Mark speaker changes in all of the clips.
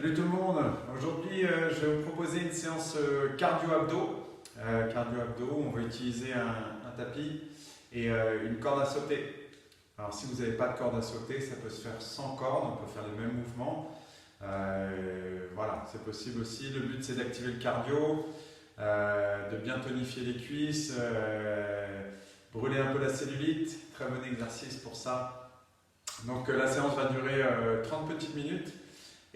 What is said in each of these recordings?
Speaker 1: Salut tout le monde. Aujourd'hui, je vais vous proposer une séance cardio-abdos. On va utiliser un tapis et une corde à sauter. Alors si vous n'avez pas de corde à sauter, ça peut se faire sans corde, on peut faire les mêmes mouvements. Voilà, c'est possible aussi. Le but c'est d'activer le cardio, de bien tonifier les cuisses, brûler un peu la cellulite. Très bon exercice pour ça. Donc la séance va durer 30 petites minutes.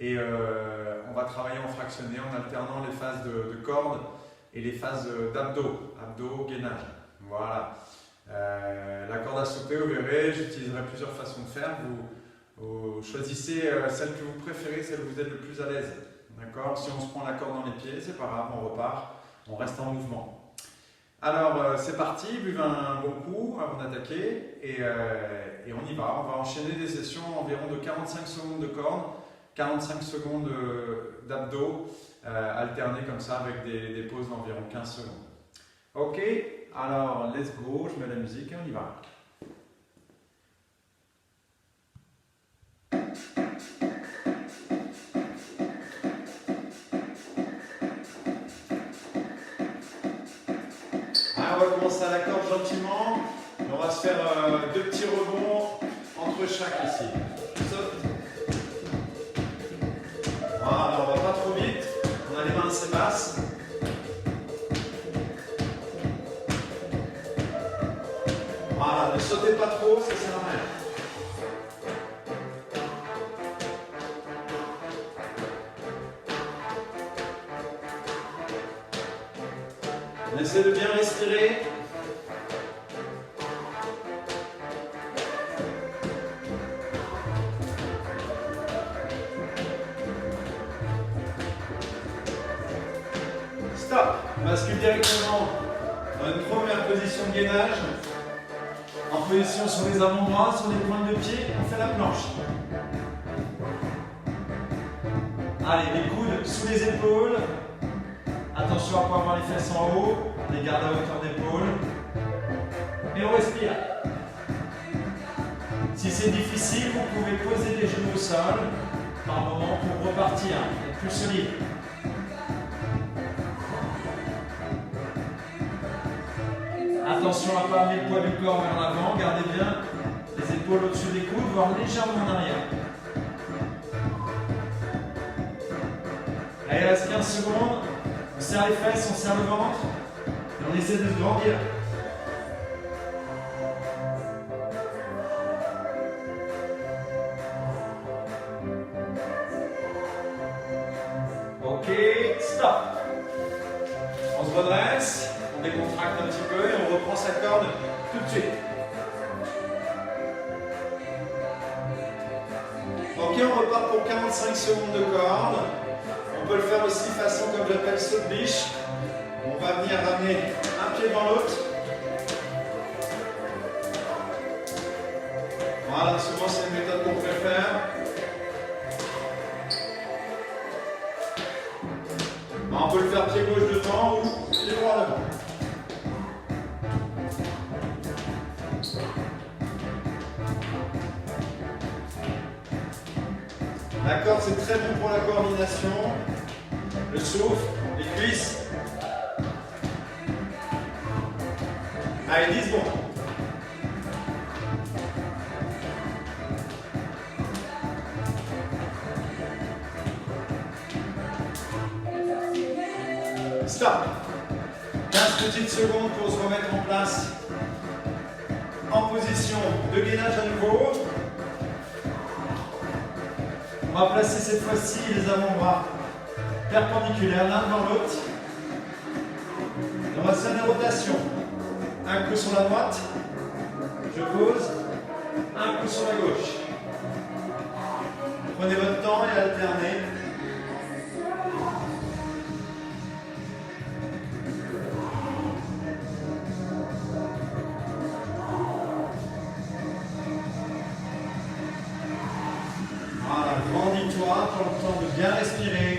Speaker 1: Et on va travailler en fractionné en alternant les phases de corde et les phases d'abdos, gainage. Voilà. La corde à sauter, vous verrez, j'utiliserai plusieurs façons de faire. Vous choisissez celle que vous préférez, celle où vous êtes le plus à l'aise. D'accord? Si on se prend la corde dans les pieds, c'est pas grave, on repart, on reste en mouvement. Alors c'est parti, buvez un bon coup avant d'attaquer et on y va. On va enchaîner des sessions environ de 45 secondes de corde. 45 secondes d'abdos alternés comme ça avec des pauses d'environ 15 secondes. Ok, alors let's go, je mets la musique et on y va. Alors, on va commencer à la corde gentiment. On va se faire deux petits rebonds entre chaque ici. Voilà, on va pas trop vite, on a les mains assez basses. Voilà, ne sautez pas trop, ça sert à rien. On essaie de bien respirer. Stop. On bascule directement dans une première position de gainage. En position sur les avant-bras, sur les pointes de pied, on fait la planche. Allez, les coudes sous les épaules. Attention à ne pas avoir les fesses en haut. On les garde à hauteur d'épaule. Et on respire. Si c'est difficile, vous pouvez poser les genoux au sol par moment pour repartir, être plus solide. Attention à ne pas amener le poids du corps vers l'avant, gardez bien les épaules au-dessus des coudes, voire légèrement en arrière. Allez, il reste 15 secondes, on serre les fesses, on serre le ventre, et on essaie de se grandir. Ok, stop. On se redresse. On décontracte un petit peu et on reprend sa corde tout de suite. Ok, on repart pour 45 secondes de corde. On peut le faire aussi façon comme j'appelle saut de biche. On va venir ramener un pied dans l'autre. Voilà, souvent c'est une méthode qu'on préfère. On peut le faire pied gauche devant ou pied droit devant. La corde, c'est très bon pour la coordination, le souffle, les cuisses. Allez, 10 secondes. Stop. 15 petites secondes pour se remettre en place en position de gainage à nouveau. On va placer cette fois-ci les avant-bras perpendiculaires l'un devant l'autre. On va faire des rotations. Un coup sur la droite, je pose, un coup sur la gauche. Prenez votre temps et alternez. Grandis-toi, prends le temps de bien respirer.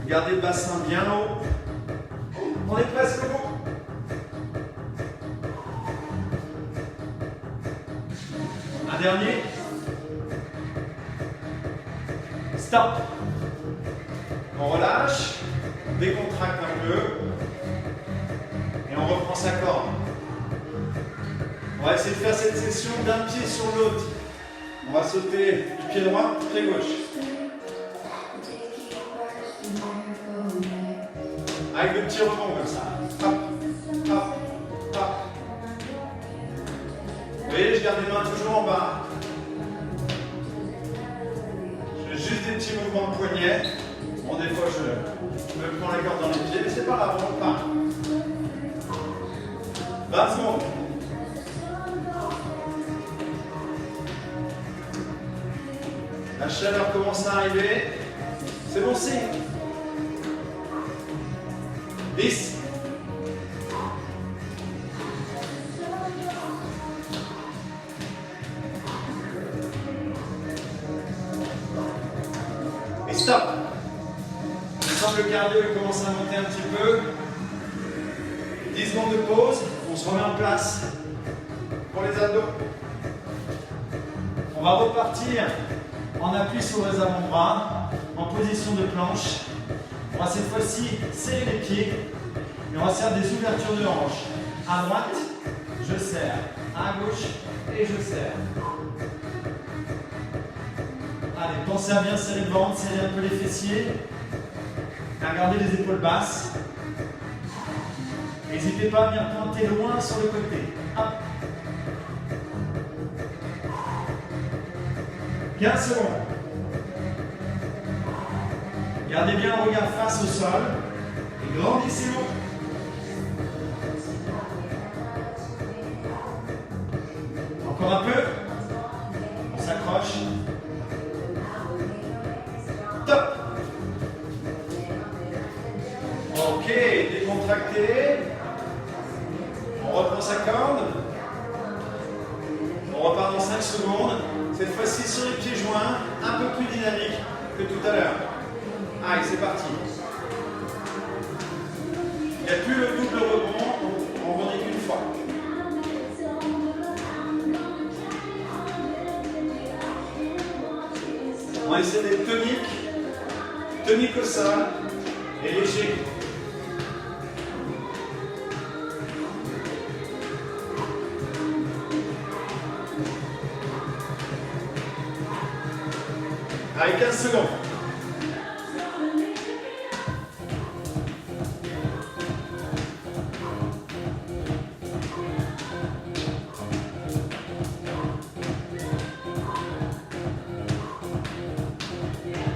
Speaker 1: Gardez le bassin bien haut. On est presque au bout. Un dernier. Stop. On relâche, on décontracte un peu et on reprend sa corde. On va essayer de faire cette session d'un pied sur l'autre. On va sauter du pied droit, pied gauche. Avec le petit rebond comme ça. Hop, hop, hop. Vous voyez, je garde les mains toujours en bas. Je fais juste des petits mouvements de poignet. Bon, des fois, je me prends la corde dans les pieds, mais c'est pas grave, on repart. 20 secondes. La chaleur commence à arriver. C'est bon signe. 10. Et stop. Je sens que le cardio commence à monter un petit peu. 10 secondes de pause. On se remet en place pour les abdos. On va repartir en appui sur les avant-bras, en position de planche. On va cette fois-ci serrer les pieds et on va faire des ouvertures de hanches. À droite, je serre. À gauche, et je serre. Allez, pensez à bien serrer le ventre, serrer un peu les fessiers. À garder les épaules basses. N'hésitez pas à bien pointer loin sur le côté. Hop. 15 secondes. Gardez bien le regard face au sol et grandissez-vous. Encore un peu. On s'accroche. Top. Ok, décontracté. On reprend sa corde. On repart dans 5 secondes. Cette fois-ci sur les pieds joints, un peu plus dynamique que tout à l'heure. Allez, c'est parti. Il n'y a plus le double rebond, on rebondit qu'une fois. On va essayer d'être tonique au sol et léger. Allez, 15 secondes.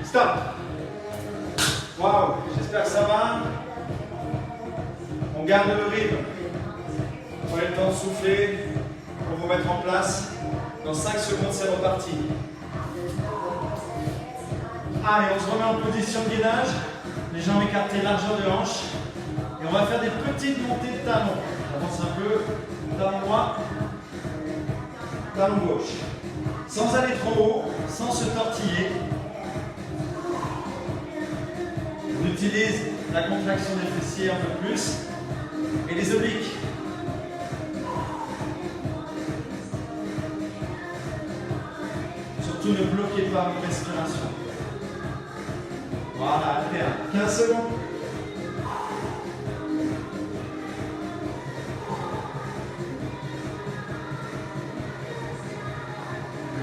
Speaker 1: Stop. Waouh, j'espère que ça va. On garde le rythme. Prenez le temps de souffler pour vous mettre en place. Dans 5 secondes, c'est reparti. Allez, on se remet en position de gainage. Les jambes écartées, largeur de hanche. Et on va faire des petites montées de talons. Avance un peu. Talon droit. Talon gauche. Sans aller trop haut, sans se tortiller. On utilise la contraction des fessiers un peu plus. Et les obliques. Surtout ne bloquez pas votre respiration. Voilà, alterne. 15 secondes.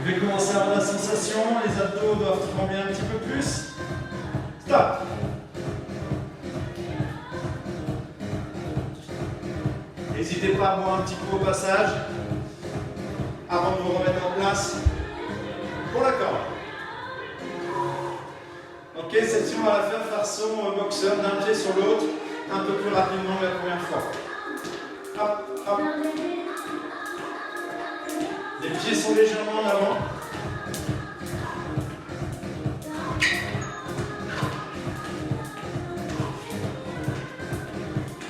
Speaker 1: Je vais commencer à avoir la sensation, les abdos doivent trembler un petit peu plus. Stop. N'hésitez pas à boire un petit coup au passage avant de vous remettre en place pour la corde. Ok, celle-ci on va la faire façon boxeur, d'un pied sur l'autre, un peu plus rapidement que la première fois. Hop, hop. Les pieds sont légèrement en avant.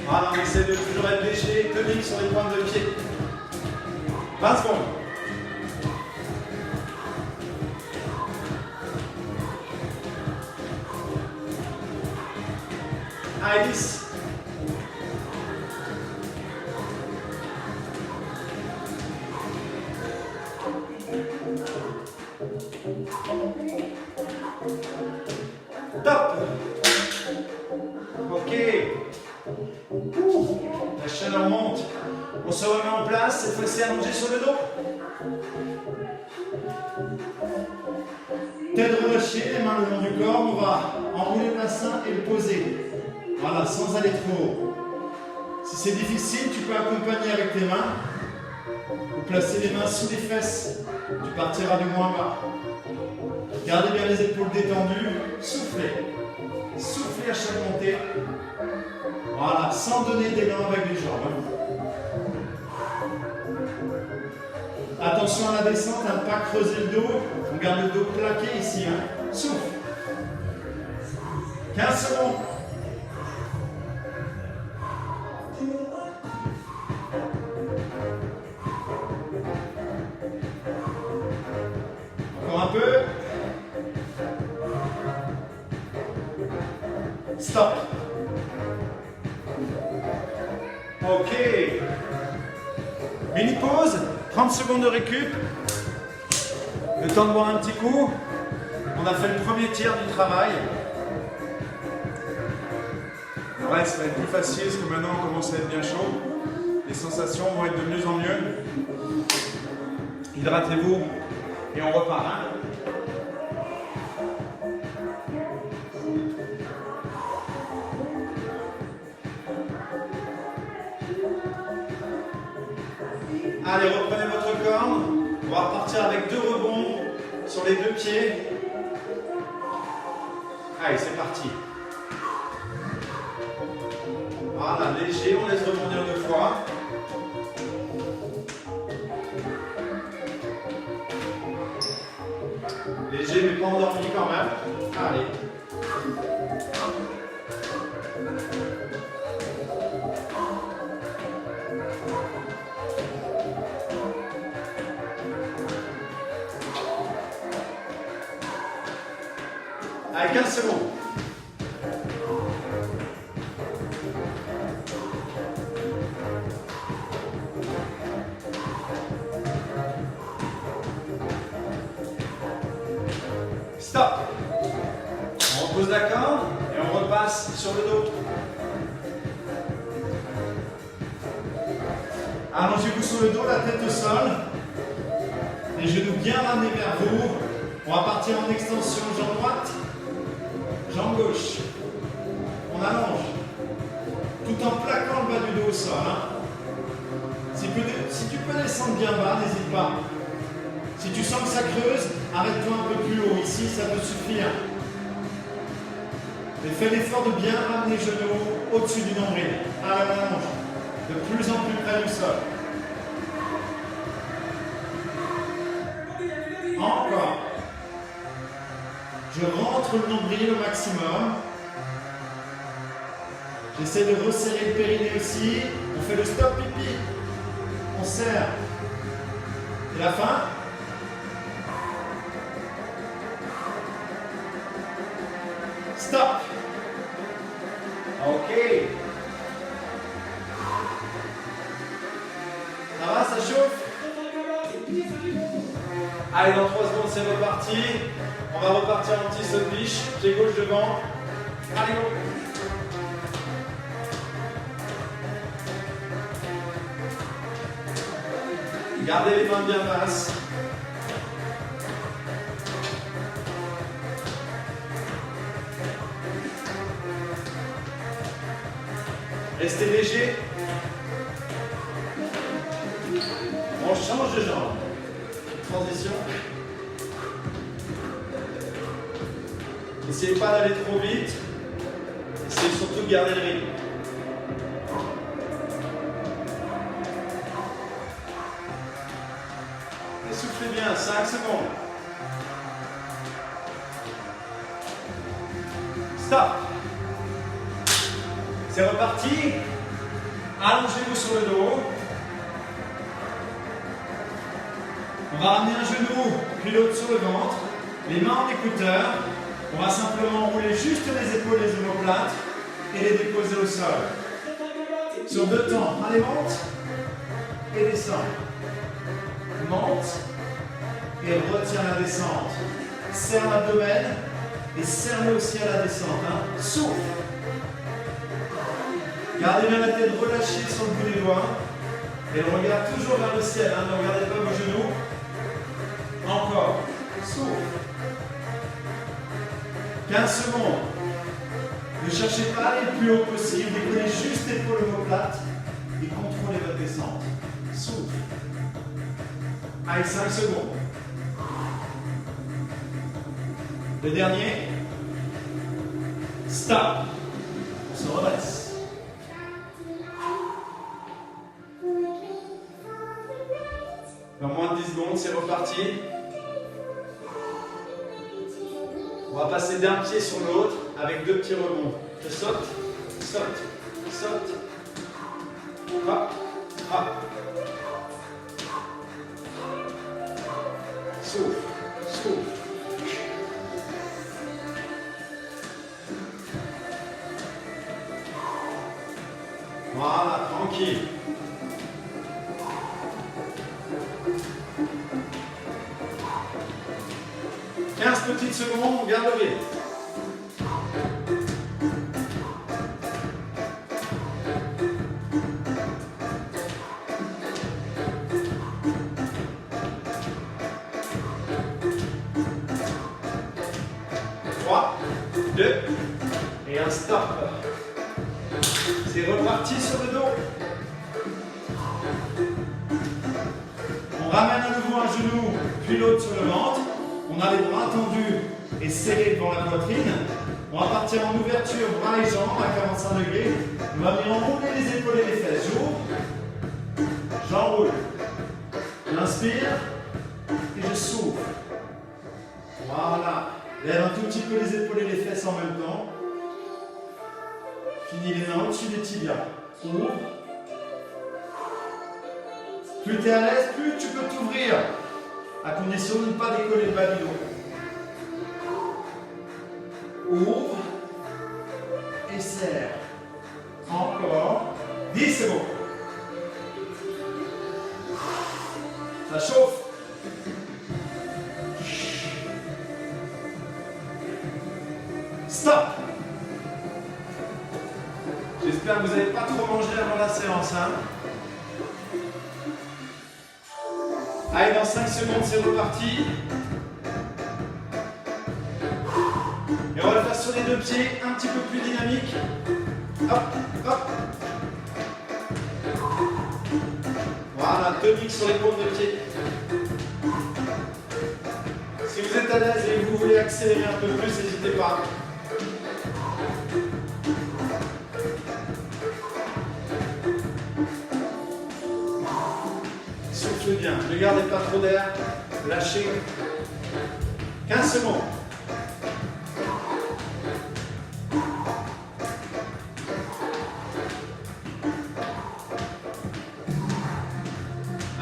Speaker 1: Voilà, on essaie de toujours être léger, tonique sur les pointes de pied. 20 secondes. Allez, 10. Ok. La chaleur monte. On se remet en place, cette fois-ci allongé sur le dos.
Speaker 2: Tête relâchée, les mains le long du corps, on va enrouler le bassin et le poser. Voilà, sans aller trop haut. Si c'est difficile, tu peux accompagner avec tes mains ou placer les mains sous les fesses. Tu partiras du moins bas. Gardez bien les épaules détendues. Soufflez. Soufflez à chaque montée. Voilà, sans donner d'élan avec les jambes. Attention à la descente, à ne pas creuser le dos. On garde le dos plaqué ici. Souffle. 15 secondes. Encore un peu. Stop.
Speaker 1: Ok. Mini pause, 30 secondes de récup. Le temps de boire un petit coup. On a fait le premier tiers du travail. Le reste va être plus facile parce que maintenant on commence à être bien chaud. Les sensations vont être de mieux en mieux. Hydratez-vous et on repart. Allez, reprenez votre corde. On va repartir avec 2 rebonds sur les 2 pieds. Allez, c'est parti. Voilà, léger, on laisse rebondir 2 fois. Léger, mais pas endormi quand même. Allez. Allez, 15 secondes. Stop. On repose la corde et on repasse sur le dos.
Speaker 2: Allongez-vous sur le dos, la tête au sol. Les genoux bien ramenés vers vous. On va partir en extension, jambe droite, jambe gauche. On allonge. Tout en plaquant le bas du dos au sol. Si tu peux descendre bien bas, n'hésite pas. Si tu sens que ça creuse, arrête-toi un peu plus haut. Ici, ça peut suffire. Et fais l'effort de bien ramener les genoux au-dessus du nombril. À la allonge. De plus en plus près du sol. Encore. Je rentre le nombril au maximum. J'essaie de resserrer le périnée aussi. On fait le stop pipi. On serre. Et la fin. Stop.
Speaker 1: Ok.
Speaker 2: Ça va, ça chauffe?
Speaker 1: Allez, dans 3 secondes, c'est reparti. On va repartir en petit saut de biche. Pied gauche devant. Allez, go. Gardez les mains bien basses. Restez léger. On change de jambe. Transition. N'essayez pas d'aller trop vite. Essayez surtout de garder le rythme. Et soufflez bien, 5 secondes. Stop. C'est reparti. Allongez-vous sur le dos.
Speaker 2: On va ramener un genou, puis l'autre sur le ventre. Les mains en écouteurs. On va simplement rouler juste les épaules, les omoplates et les déposer au sol. Sur 2 temps. Allez, monte et descend. Monte et retiens la descente. Serre l'abdomen et serre-le aussi à la descente. Hein. Souffle. Gardez bien la tête relâchée sur le bout des doigts. Et on regarde toujours vers le ciel. Hein. Ne regardez pas vos genoux. Encore. Souffle. 15 secondes. Ne cherchez pas à aller le plus haut possible. Décollez juste l'épaule omoplate et contrôlez votre descente. Souffle. Allez, 5 secondes. Le dernier. Stop. On se redresse. Dans moins de 10 secondes, c'est reparti. On va passer d'un pied sur l'autre avec 2 petits rebonds. Je saute, saute, saute. Hop, hop. Souffle, souffle. Voilà, tranquille. Petites secondes, on garde le rythme. Trois, 2 et un stop. C'est reparti sur le dos. On ramène à nouveau un genou, puis l'autre sur le ventre. On a les bras tendus et serrés devant la poitrine. On va partir en ouverture, bras et jambes à 45 degrés. On va venir enrouler les épaules et les fesses. J'ouvre, j'enroule. J'inspire et je souffle. Voilà. Lève un tout petit peu les épaules et les fesses en même temps. Finis les mains au-dessus des tibias. Ouvre. Plus tu es à l'aise, plus tu peux t'ouvrir. À condition de ne pas décoller le bas du dos. Ouvre et serre. Encore. 10 secondes. Ça chauffe. Stop. J'espère que vous n'avez pas trop mangé avant la séance. Hein. Allez, dans 5 secondes, c'est reparti. Et on va le faire sur les 2 pieds, un petit peu plus dynamique. Hop, hop. Voilà, tonique sur les paumes de pied. Si vous êtes à l'aise et que vous voulez accélérer un peu plus, n'hésitez pas. Soufflez bien, ne gardez pas trop d'air, lâchez. 15 secondes.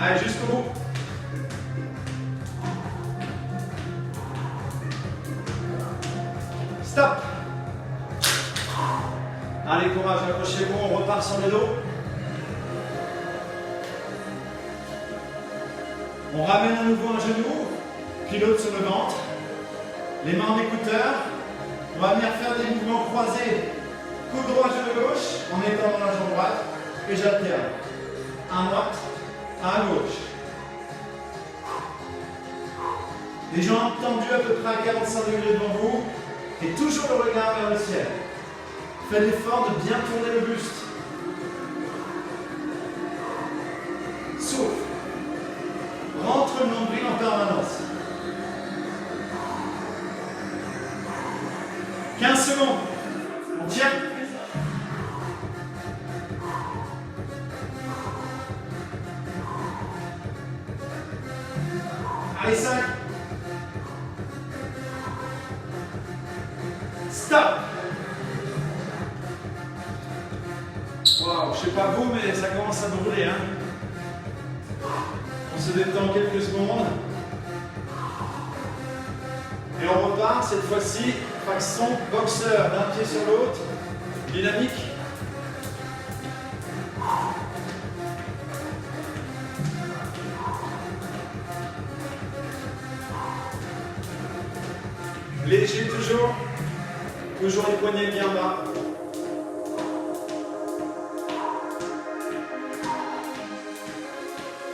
Speaker 2: Allez, jusqu'au bout. Stop. Allez, courage, accrochez-vous, on repart sur le dos. On ramène à nouveau un genou, puis l'autre sur le ventre. Les mains en écouteurs. On va venir faire des mouvements croisés. Coude droit, genou gauche, en étendant la jambe droite. Et j'alterne. Un droite, un gauche. Les jambes tendues à peu près à 45 degrés devant vous. Et toujours le regard vers le ciel. Faites l'effort de bien tourner le buste. Souffle. Rentre le nombril en permanence. 15 secondes. On tient. Allez, 5. Stop. Wow, je sais pas vous, mais ça commence à brûler. Hein. On se détend quelques secondes. Et on repart cette fois-ci, façon boxeur, d'un pied sur l'autre, dynamique. Léger toujours. Toujours les poignets bien bas.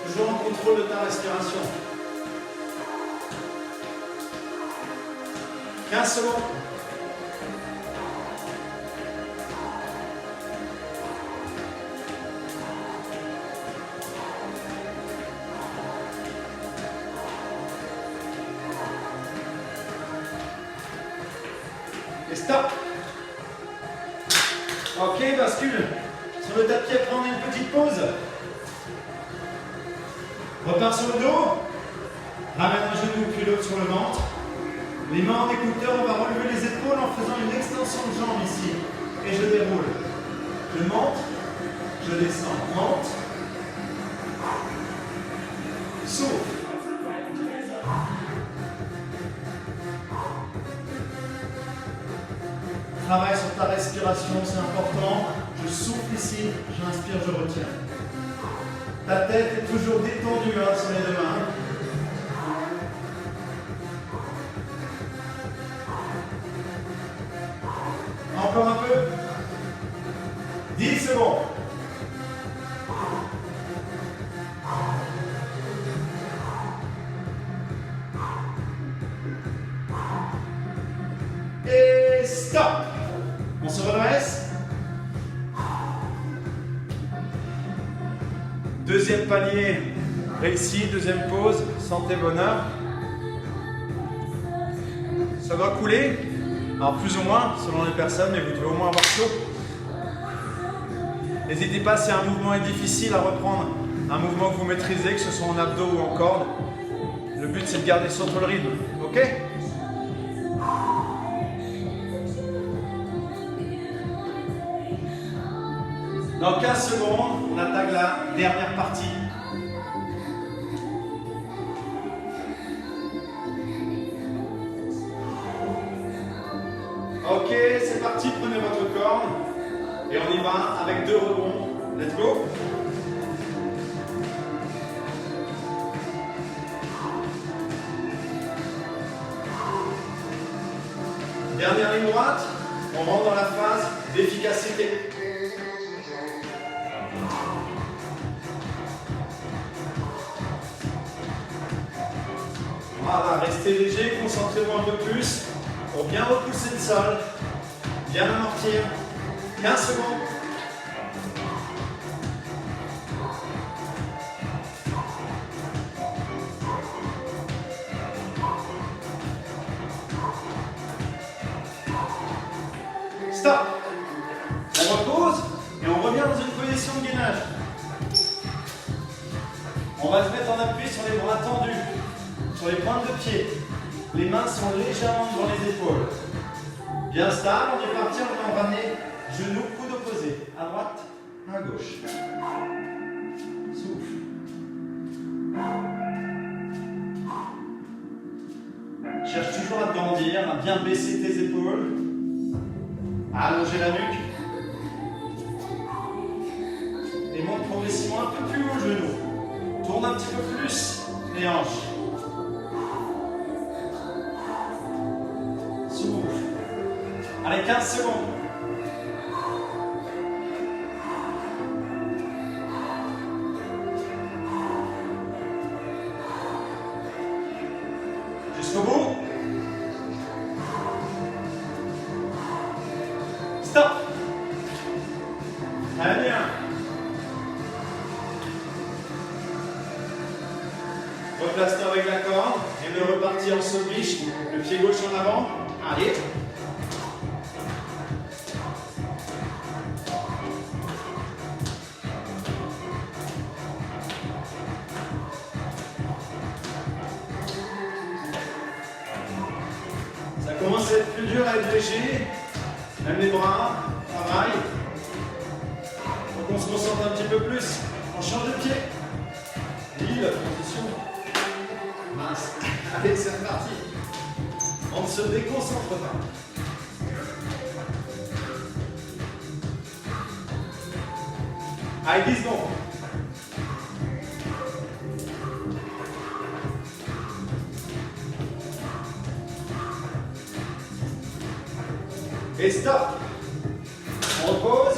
Speaker 2: Toujours en contrôle de ta respiration. 15 secondes. Et stop. Ok, bascule sur le tapis, après on a une petite pause. Repars sur le dos. Ramène un genou puis l'autre sur le ventre. Les mains en écouteur, on va relever les épaules en faisant une extension de jambe ici. Et je déroule. Je monte, je descends, monte. Souffle. Travaille sur ta respiration, c'est important. Je souffle ici, j'inspire, je retiens. Ta tête est toujours détendue sur les deux mains. Encore un peu. 10 secondes. Et stop. On se redresse. Deuxième palier réussi, deuxième pause, santé, bonheur. Ça doit couler, alors plus ou moins selon les personnes, mais vous devez au moins avoir chaud. N'hésitez pas, si un mouvement est difficile à reprendre, un mouvement que vous maîtrisez, que ce soit en abdos ou en corde. Le but c'est de garder surtout le rythme, ok ? Dans 15 secondes, on attaque la dernière partie. Ok, c'est parti, prenez votre corde et on y va avec 2 rebonds. Let's go. Dernière ligne droite, on rentre dans la phase d'efficacité. Voilà, restez léger, concentrez-vous un peu plus pour bien repousser le sol, bien amortir. 15 secondes. Stop. On repose et on revient dans une position de gainage. On va se mettre en appui sur les bras tendus, sur les pointes de pied. Les mains sont légèrement devant les épaules. Bien stable, on est parti, on va ramener genoux, coude opposé, à droite, à gauche. Souffle. Cherche toujours à grandir, à bien baisser tes épaules, à allonger la nuque. Et monte progressivement un peu plus haut le genou. Tourne un petit peu plus les hanches. Souffle. Allez, 15 secondes. Jusqu'au bout. Stop. Allez, bien. Replace-toi avec la corde et me repartir en saut biche, le pied gauche en avant. Allez. Ça commence à être plus dur à être léger. Même les bras, travail. Donc on se concentre un petit peu plus. On change de pied. Oui, la transition. Mince. Allez, c'est reparti. On ne se déconcentre pas. Allez, 10 secondes. Et stop. On repose.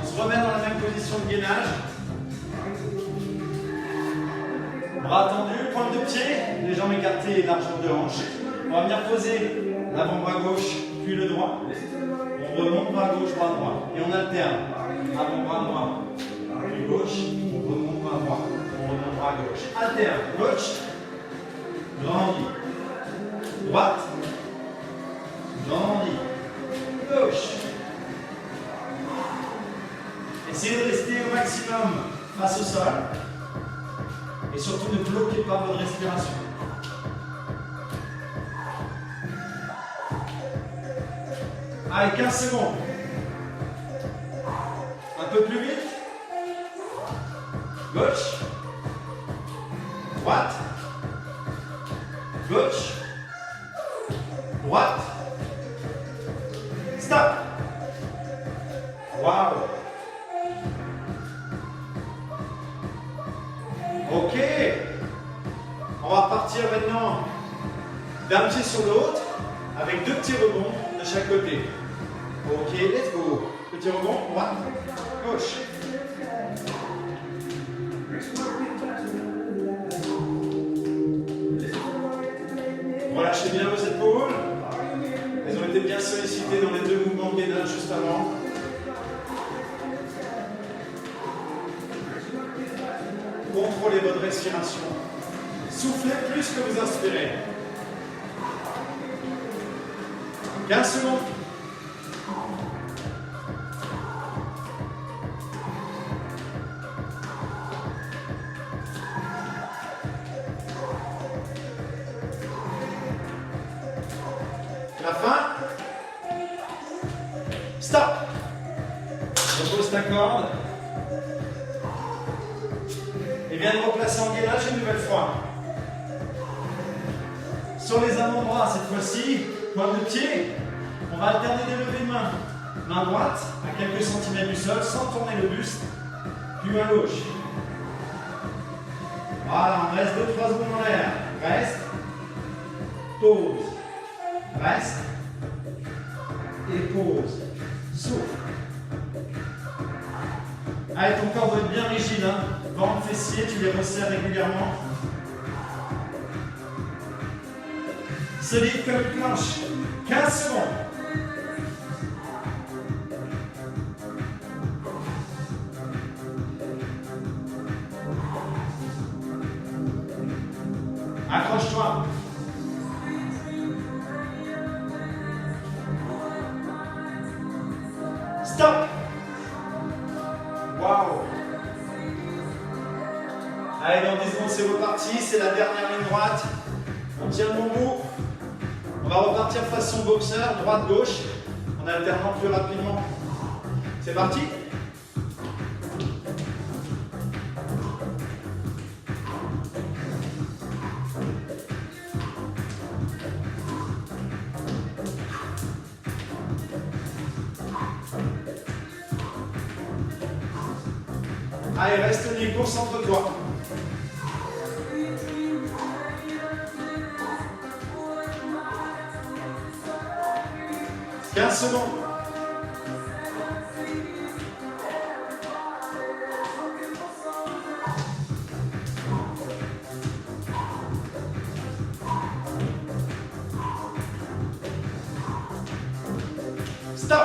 Speaker 2: On se remet dans la même position de gainage. Bras tendus, pointe de pied, les jambes écartées et largeur de hanche. On va venir poser l'avant-bras gauche, puis le droit. On remonte bras gauche, bras droit. Et on alterne. Avant-bras droit, puis gauche. On remonte bras droit. On remonte bras gauche. Alterne. Gauche. Grandis. Droite. Grandis. Gauche. Essayez de rester au maximum face au sol. Et surtout ne bloquez pas votre respiration. Allez, 15 secondes. Un peu plus vite. Gauche. Droite. Gauche. Droite. Stop. Waouh. Ok. On va repartir maintenant d'un pied sur l'autre avec 2 petits rebonds de chaque côté. Ok, let's go. Petit rebond, droite, gauche. Relâchez bien vos épaules. Elles ont été bien sollicitées dans les 2 mouvements de gainage juste avant. Contrôlez votre respiration. Soufflez plus que vous inspirez. 15 secondes. La fin. Stop. Repose ta corde. Et viens de replacer en gainage une nouvelle fois. Sur les avant-bras cette fois-ci, pointe de pied, on va alterner des levées de main. Main droite à quelques centimètres du sol sans tourner le buste, puis main gauche. Voilà, on reste 2-3 secondes en l'air. Reste, pause, reste et pause. Souffle. Allez, ton corps doit être bien rigide, hein. Ventre, fessiers, tu les resserres régulièrement. Solide comme une planche. 15 secondes. Accroche-toi. Stop. Waouh. Allez, dans 10 secondes, c'est reparti. C'est la dernière ligne droite. On tient le bon bout. On va repartir façon boxeur, droite-gauche, en alternant plus rapidement. C'est parti. Allez, reste libre, concentre-toi. « 15 secondes. Stop.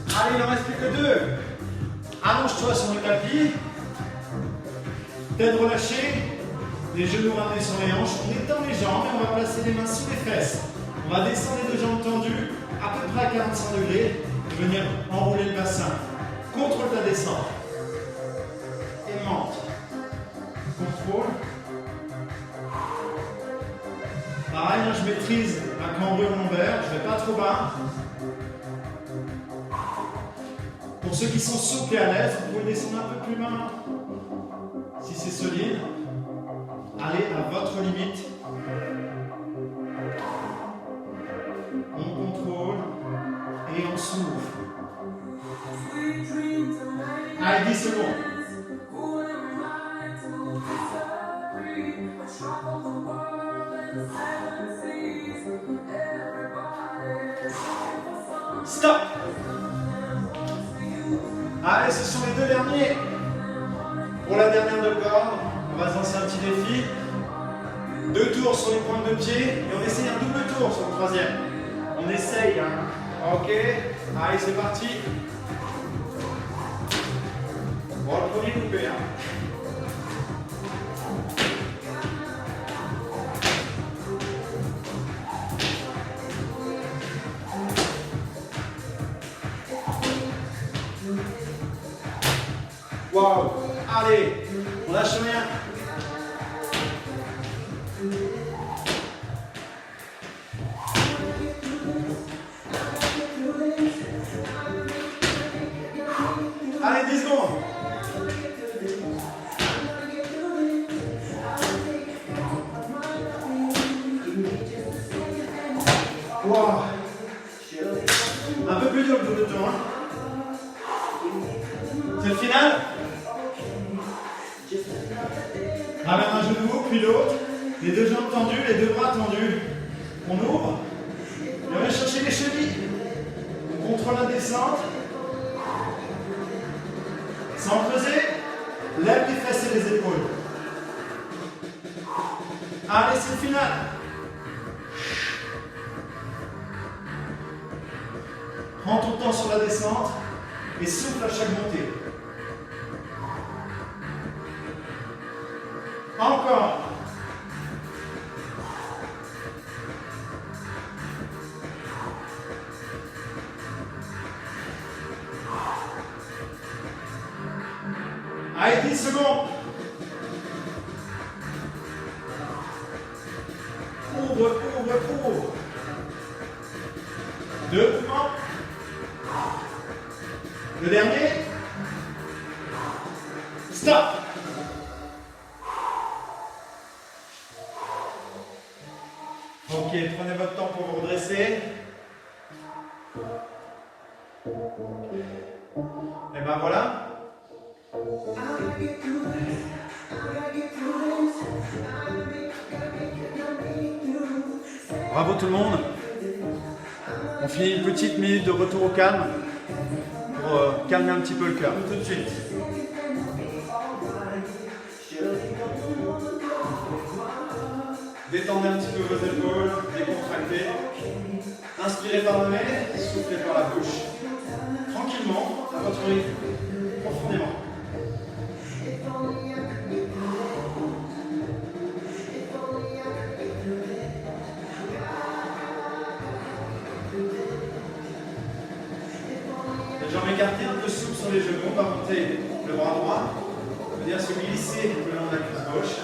Speaker 2: Allez, il n'en reste plus que 2. Allonge-toi sur le tapis. Tête relâchée. Les genoux ramenés sur les hanches. On étend les jambes et on va placer les mains sous les fesses. On va descendre les 2 jambes tendues, à peu près à 45 degrés, et venir enrouler le bassin. Contrôle ta descente. Et monte. Contrôle. Pareil, là, je maîtrise ma cambrure lombaire, je ne vais pas trop bas. Pour ceux qui sont souples et à l'aise, vous pouvez descendre un peu plus bas. Si c'est solide, allez à votre limite. On contrôle et on souffle. Allez, 10 secondes. Stop. Allez, ce sont les deux derniers. Pour la dernière de corde, on va se lancer un petit défi. 2 tours sur les pointes de pied et on essaye un double tour sur le troisième. On essaye, hein. Ok. Allez, c'est parti. Bon, le premier coupé, hein. Waouh. Allez, on lâche rien. Allez, 10 secondes. Wow. Un peu plus dur le double tour. Hein. C'est le final. Ramène un genou, puis l'autre. Les deux jambes tendues, les deux bras tendus. On ouvre. Et on va chercher les chevilles. On contrôle la descente. Sans creuser, lève les fesses et les épaules. Allez, c'est le final. Prends ton temps sur la descente et souffle à chaque montée. Encore. Allez, 10 secondes. Ouvre, ouvre, ouvre. 2 mouvements. Le dernier. Stop. Ok, prenez votre temps pour vous redresser. Et ben voilà. Bravo tout le monde. On finit une petite minute de retour au calme pour calmer un petit peu le cœur. Tout de suite. Détendez un petit peu vos épaules, décontractez. Inspirez par le nez, soufflez par la bouche. Tranquillement, à votre rythme, profondément. Les jambes écartées, un peu souple sur les genoux, on va monter le bras droit, venir se glisser le long de la cuisse gauche.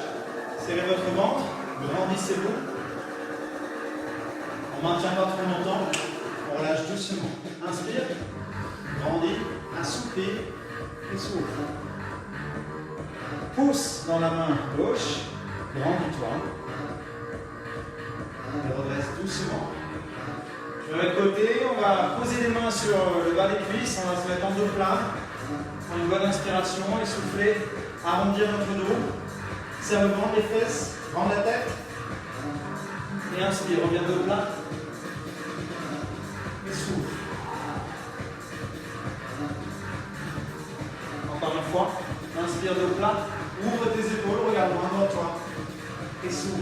Speaker 2: Serrez votre ventre, grandissez-vous. On ne maintient pas trop longtemps, on relâche doucement. Inspire, grandis, assouplis et souffle. Pousse dans la main gauche, grandis-toi. Et redresse doucement. De l'autre côté, on va poser les mains sur le bas des cuisses, on va se mettre en dos plat. Prendre une bonne inspiration et souffler, arrondir notre dos. Serre le ventre, les fesses, rends la tête. Et inspire, reviens dos plat. Et souffle. Encore une fois, inspire dos plat, ouvre tes épaules, regarde loin devant toi. Et souffle.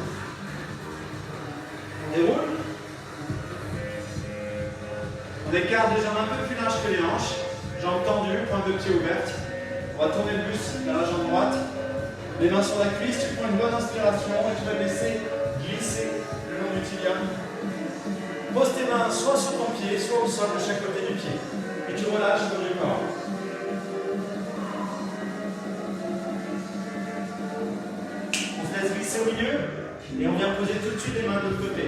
Speaker 2: On déroule. On écarte les jambes un peu plus larges que les hanches. Jambes tendues, pointe de pied ouverte. On va tourner le buste vers la jambe droite. Les mains sur la cuisse, tu prends une bonne inspiration et tu vas laisser glisser le long du tibia. Pose tes mains soit sur ton pied, soit au sol de chaque côté du pied. Et tu relâches le haut du corps. On se laisse glisser au milieu et on vient poser tout de suite les mains de l'autre côté.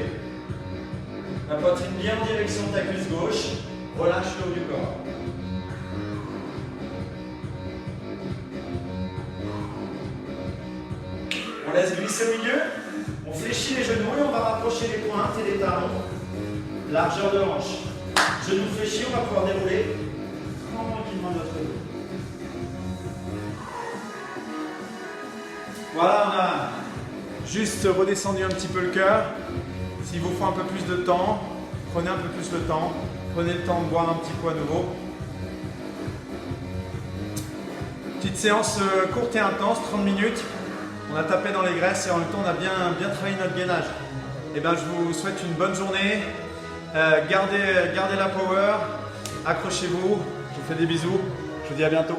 Speaker 2: La poitrine bien en direction de ta cuisse gauche. Relâche le haut du corps. On laisse glisser au milieu. On fléchit les genoux et on va rapprocher les pointes et les talons. Largeur de hanche. Genoux fléchis, on va pouvoir dérouler tranquillement notre dos. Voilà, on a juste redescendu un petit peu le cœur. S'il vous faut un peu plus de temps,
Speaker 1: prenez un peu plus le temps. Prenez le temps de boire un petit coup à nouveau. Petite séance courte et intense, 30 minutes. On a tapé dans les graisses et en même temps on a bien travaillé notre gainage. Et ben, je vous souhaite une bonne journée. Gardez la power. Accrochez-vous. Je vous fais des bisous. Je vous dis à bientôt.